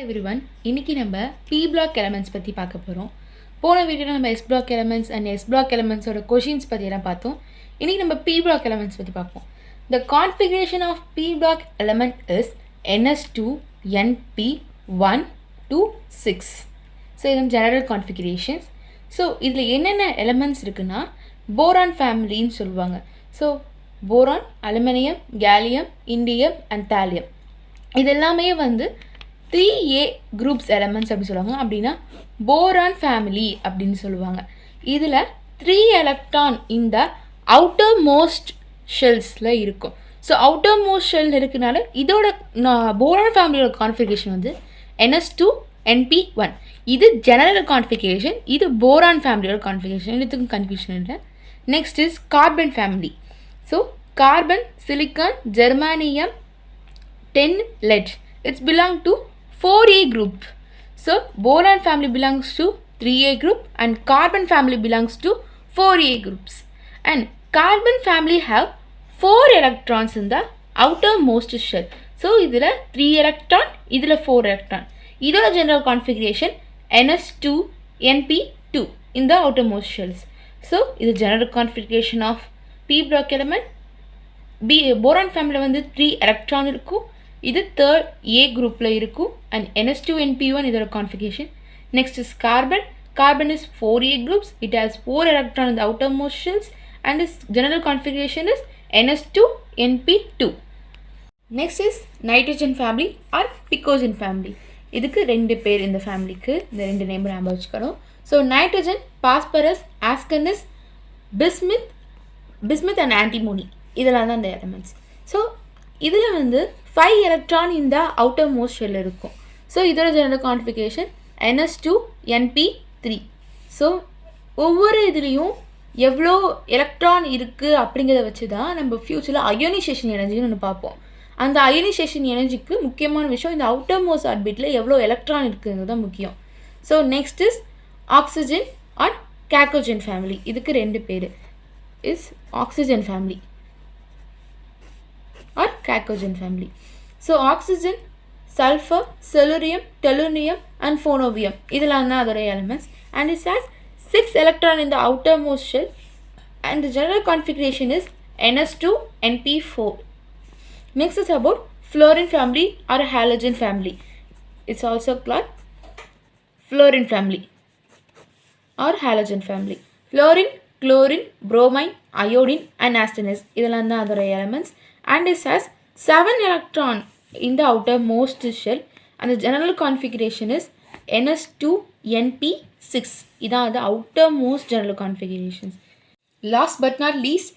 Everyone, இன்னைக்கு நம்ம P block elements பற்றி பார்க்க போகிறோம். போன வீடியோவில் நம்ம S block elements and S block எலமெண்ட்ஸோட கொஷின்ஸ் பற்றியெல்லாம் பார்த்தோம். இன்றைக்கி நம்ம பி பிளாக் எலமெண்ட்ஸ் பற்றி பார்ப்போம். The configuration of P block element is NS2NP126. So இது ஜெனரல் கான்ஃபிகரேஷன்ஸ். ஸோ இதில் என்னென்ன எலமெண்ட்ஸ் இருக்குன்னா போரான் ஃபேமிலின்னு சொல்லுவாங்க. So boron, aluminium, gallium, indium and thallium இது எல்லாமே வந்து 3A குரூப்ஸ் எலமெண்ட்ஸ் அப்படின்னு சொல்லுவாங்க. அப்படின்னா போரான் ஃபேமிலி அப்படின்னு சொல்லுவாங்க. இதில் 3 எலக்ட்ரான் இந்த அவுட்டர் மோஸ்ட் ஷெல்ஸில் இருக்கும். ஸோ அவுட்டர் மோஸ்ட் ஷெல் இருக்குனால இதோட போரான் ஃபேமிலியோட கான்ஃபிகரேஷன் வந்து NS2NP1. இது ஜெனரல் கான்ஃபிகரேஷன். இது போரான் ஃபேமிலியோட கான்ஃபிகரேஷன். இதுக்கும் கன்ஃபியூஷன் இல்லை. Next is carbon family. So carbon, silicon, germanium, tin, lead. It's belong to 4A group. So boron family belongs to 3A group and carbon family belongs to 4A groups. And carbon family have 4 electrons in the outermost shell. So idhula 3 electron, idhula 4 electron. Idola general configuration NS2NP2 in the outermost shells. So இது general configuration of P block element. Boron ஃபேமிலியில் வந்து 3 electron இருக்கும். இது 3rd A குரூப்பில் இருக்கும். And NS2NP1 இதோட configuration. Next is carbon. Carbon is 4A groups. It has 4 electrons in the outermost shells and its general configuration is NS2NP2. Next is nitrogen family or pnicogen family. இதுக்கு 2 பேர் இந்த ஃபேமிலிக்கு. இந்த 2 name ஞாபகம் வச்சுக்கணும். So nitrogen, phosphorus, ஆஸ்கனஸ், bismuth and antimony இதெல்லாம் தான் இந்த எலமெண்ட்ஸ். ஸோ இதில் வந்து 5 எலக்ட்ரான் இந்த அவுட்டர் மோஸ்ட் ஷெல் இருக்கும். ஸோ இதோட ஜெனரல் கான்ஃபிகரேஷன் NS2NP3. ஸோ ஒவ்வொரு இதுலேயும் எவ்வளோ எலக்ட்ரான் இருக்குது அப்படிங்கிறத வச்சு தான் நம்ம ஃப்யூச்சரில் அயோனைசேஷன் எனர்ஜின்னு ஒன்று பார்ப்போம். அந்த அயோனைசேஷன் எனர்ஜிக்கு முக்கியமான விஷயம் இந்த அவுட்டர் மோஸ்ட் ஆர்பிட்டில் எவ்வளோ எலக்ட்ரான் இருக்குங்கிறது தான் முக்கியம். So next is oxygen or chalcogen family. இதுக்கு 2 பேர் is oxygen family or cacogen family. So oxygen, sulfur, selenium, tellurium and phonobium இதெல்லாம் தான் அதோட elements and it has 6 electron in the outermost shell and the general configuration is NS2NP4. Next is about fluorine family or halogen family. It's also called fluorine family or halogen family. Fluorine, chlorine, bromine, iodine and arsenic இதெல்லாம் தான் அதோட elements and it has 7 electron in the outermost shell and the general configuration is NS2NP6. இதான் the outermost general configurations. Last but not least,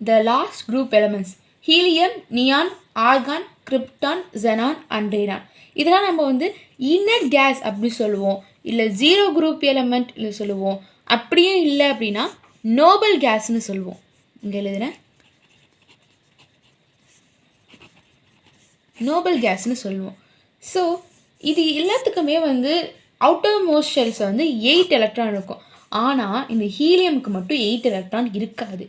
the last group elements helium, neon, argon, krypton, xenon and radon. இதெல்லாம் நம்ம வந்து inert gas அப்படி சொல்லுவோம், இல்லை 0 group element இல்லை சொல்லுவோம். அப்படியே இல்லை அப்படின்னா நோபல் கேஸ்ன்னு சொல்லுவோம். இங்கே எழுதுகிறேன், நோபல் கேஸ்ன்னு சொல்லுவோம். ஸோ இது எல்லாத்துக்குமே வந்து அவுட்டர் மோஸ்ட் ஷெல்ஸை வந்து 8 எலக்ட்ரான் இருக்கும். ஆனால் இந்த ஹீலியமுக்கு மட்டும் 8 எலக்ட்ரான் இருக்காது.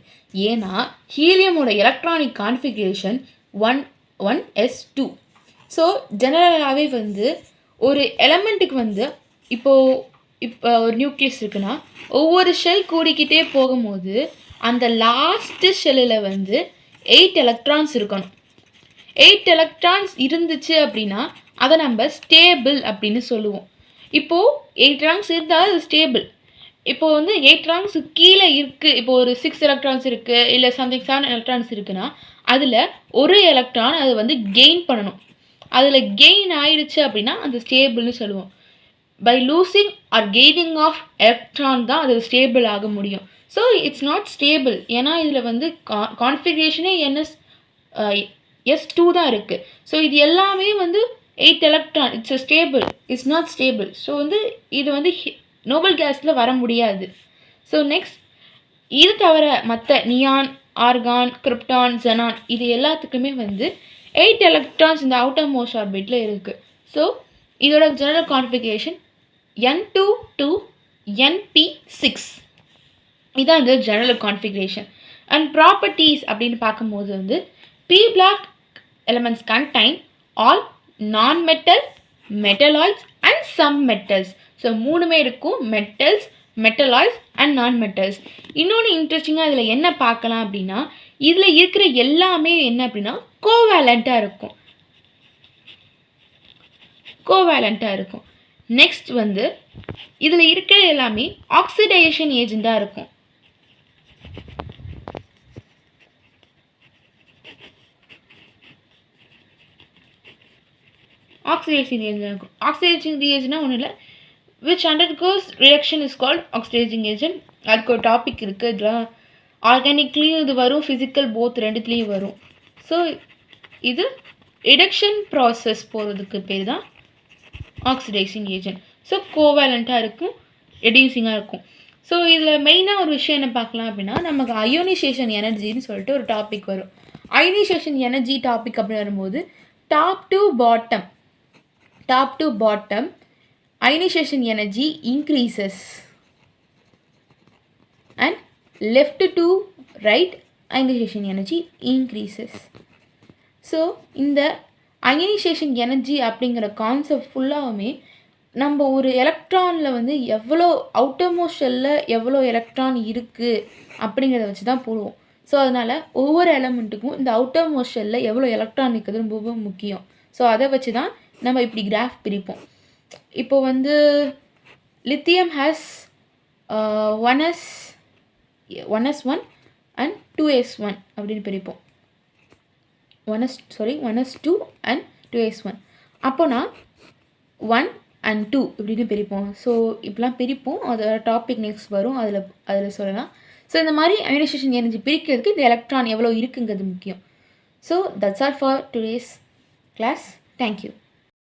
ஏன்னா ஹீலியமோட எலக்ட்ரானிக் கான்ஃபிகரேஷன் 1s2. ஸோ ஜெனரலாகவே வந்து ஒரு எலமெண்ட்டுக்கு வந்து இப்போ ஒரு நியூக்ளியஸ் இருக்குன்னா ஒவ்வொரு ஷெல் கூடிக்கிட்டே போகும்போது அந்த லாஸ்ட்டு ஷெல்லில் வந்து 8 எலக்ட்ரான்ஸ் இருக்கணும். 8 எலக்ட்ரான்ஸ் இருந்துச்சு அப்படின்னா அதை நம்ம ஸ்டேபிள் அப்படின்னு சொல்லுவோம். இப்போது 8 ரேங்க்ஸ் இருந்தால் அது ஸ்டேபிள். இப்போது வந்து 8 ரேங்க்ஸ் கீழே இருக்குது, இப்போ ஒரு 6 எலக்ட்ரான்ஸ் இருக்குது, இல்லை சம்திங் 7 எலக்ட்ரான்ஸ் இருக்குன்னா அதில் ஒரு எலக்ட்ரான் அது வந்து கெயின் பண்ணணும். அதில் கெயின் ஆயிடுச்சு அப்படின்னா அது ஸ்டேபிள்னு சொல்லுவோம். By losing or gaining of electron தான் அது ஸ்டேபிள் ஆக முடியும். So it's not stable. ஏன்னா இதில் வந்து கான்ஃபிகரேஷனே S2 தான் இருக்குது. ஸோ இது எல்லாமே வந்து 8 electron. It's a stable, it's not stable. So வந்து இது வந்து நோபல் கேஸில் வர முடியாது. ஸோ நெக்ஸ்ட் இது தவிர மற்ற நியான், ஆர்கான், கிரிப்டான், ஜெனான் இது எல்லாத்துக்குமே வந்து 8 எலக்ட்ரான்ஸ் இந்த அவுட்டர் மோஸ்ட் ஆர்பிட்டில் இருக்குது. ஸோ இதோட ஜெனரல் கான்ஃபிகரேஷன் N2NP6. இதான் இந்த ஜெனரல் கான்ஃபிகரேஷன். அண்ட் ப்ராப்பர்ட்டிஸ் அப்படின்னு பார்க்கும்போது வந்து P block elements contain all non-metal metalloids and some metals. So மூணுமே இருக்கும், metals, metalloids and non metals. இன்னொன்று இன்ட்ரெஸ்டிங்காக இதில் என்ன பார்க்கலாம் அப்படின்னா, இதில் இருக்கிற எல்லாமே என்ன அப்படின்னா கோவேலண்ட்டாக இருக்கும், கோவேலண்ட்டாக இருக்கும். நெக்ஸ்ட் வந்து இதில் இருக்கிற எல்லாமே ஆக்சிடேஷன் ஏஜெண்ட்டாக இருக்கும். ஆக்சிடேஷன் ஏஜென்ட் இருக்கும். ஆக்சிடேஷன் ஏஜென்ட்னா ஒன்றும் இல்லை, which undergoes reaction is called oxidizing agent. அதுக்கு ஒரு டாபிக் இருக்குது, இதெல்லாம் ஆர்கானிக்லேயும் இது வரும், ஃபிசிக்கல் போத் ரெண்டுத்துலேயும் வரும். ஸோ இது ரிடக்ஷன் ப்ராசஸ் போகிறதுக்கு பேர் தான் ஆக்சிடைசிங் ஏஜென்ட். ஸோ கோவேலண்ட்டாக இருக்கும், ரெடியூசிங்காக இருக்கும். ஸோ இதில் மெயினாக ஒரு விஷயம் என்ன பார்க்கலாம் அப்படின்னா, நமக்கு அயோனைசேஷன் எனர்ஜின்னு சொல்லிட்டு ஒரு டாபிக் வரும். அயோனைசேஷன் எனர்ஜி டாபிக் அப்படின்னு வரும்போது top to bottom ionization energy increases and left to right ionization energy increases. So இந்த அயனைசேஷன் எனர்ஜி அப்படிங்கிற கான்செப்ட் ஃபுல்லாகவுமே நம்ம ஒரு எலக்ட்ரானில் வந்து எவ்வளோ அவுட்டர்மோஸ்ட் ஷெல்லில் எவ்வளோ எலக்ட்ரான் இருக்குது அப்படிங்கிறத வச்சு தான் போடுவோம். ஸோ அதனால் ஒவ்வொரு எலமெண்ட்டுக்கும் இந்த அவுட்டர்மோஸ்ட் ஷெல்லில் எவ்வளோ எலக்ட்ரான் இருக்கிறது ரொம்ப முக்கியம். ஸோ அதை வச்சு தான் நம்ம இப்படி கிராஃப் பிரிப்போம். இப்போ வந்து lithium has 1s1 and 2s1 அப்படின்னு பிரிப்போம். 1s2 and 2s1. அப்போனா 1 and 2 இப்படின்னு பிரிப்போம். ஸோ இப்படிலாம் பிரிப்போம், அதோட டாபிக் நெக்ஸ்ட் வரும், அதில் சொல்லலாம். ஸோ இந்த மாதிரி அயனைசேஷன் எனர்ஜி பிரிக்கிறதுக்கு இந்த எலக்ட்ரான் எவ்வளோ இருக்குங்கிறது முக்கியம். So that's all for today's class. Thank you.